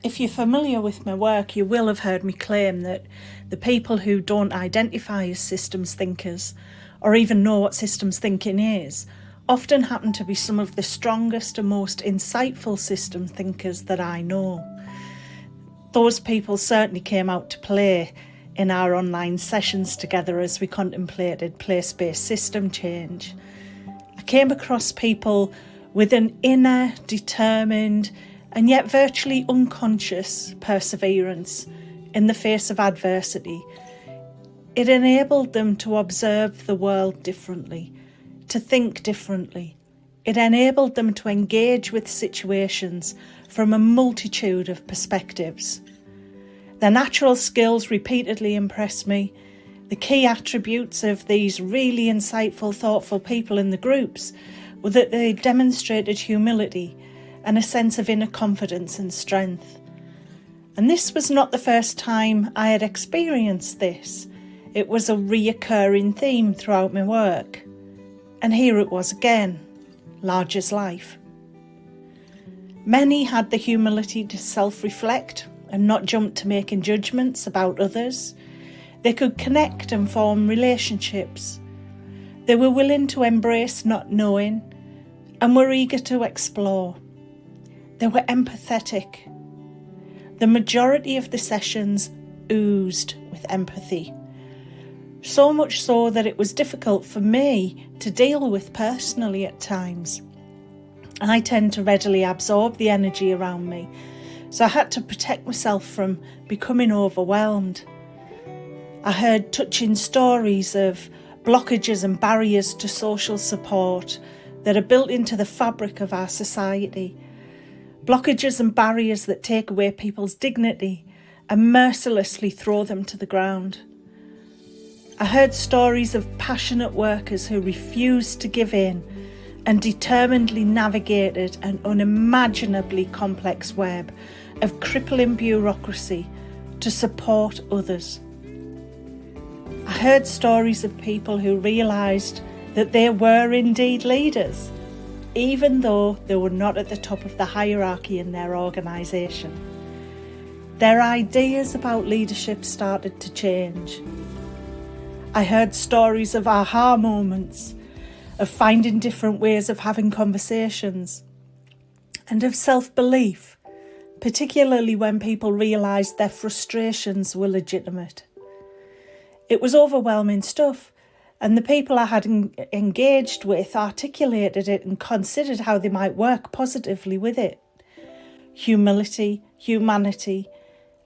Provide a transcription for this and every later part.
If you're familiar with my work, you will have heard me claim that the people who don't identify as systems thinkers, or even know what systems thinking is, often happen to be some of the strongest and most insightful system thinkers that I know. Those people certainly came out to play in our online sessions together as we contemplated place-based system change. I came across people with an inner, determined, and yet virtually unconscious perseverance in the face of adversity. It enabled them to observe the world differently, to think differently. It enabled them to engage with situations from a multitude of perspectives. Their natural skills repeatedly impressed me. The key attributes of these really insightful, thoughtful people in the groups were that they demonstrated humility and a sense of inner confidence and strength. And this was not the first time I had experienced this. It was a reoccurring theme throughout my work. And here it was again, large as life. Many had the humility to self-reflect and not jump to making judgments about others. They could connect and form relationships. They were willing to embrace not knowing and were eager to explore. They were empathetic. The majority of the sessions oozed with empathy. So much so that it was difficult for me to deal with personally at times. I tend to readily absorb the energy around me, so I had to protect myself from becoming overwhelmed. I heard touching stories of blockages and barriers to social support that are built into the fabric of our society. Blockages and barriers that take away people's dignity and mercilessly throw them to the ground. I heard stories of passionate workers who refused to give in and determinedly navigated an unimaginably complex web of crippling bureaucracy to support others. I heard stories of people who realised that they were indeed leaders, even though they were not at the top of the hierarchy in their organisation. Their ideas about leadership started to change. I heard stories of aha moments, of finding different ways of having conversations, and of self-belief, particularly when people realised their frustrations were legitimate. It was overwhelming stuff, and the people I had engaged with articulated it and considered how they might work positively with it. Humility, humanity,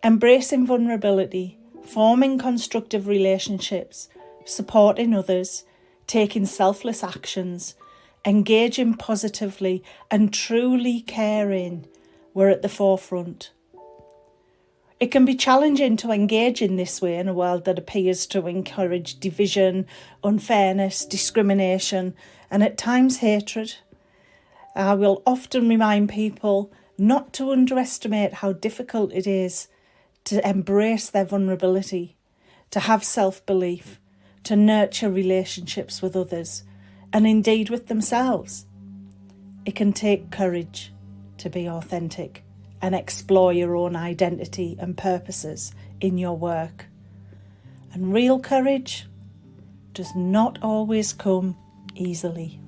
embracing vulnerability, forming constructive relationships, supporting others, taking selfless actions, engaging positively and truly caring were at the forefront. It can be challenging to engage in this way in a world that appears to encourage division, unfairness, discrimination, and at times hatred. I will often remind people not to underestimate how difficult it is to embrace their vulnerability, to have self-belief, to nurture relationships with others, and indeed with themselves. It can take courage to be authentic and explore your own identity and purposes in your work. And real courage does not always come easily.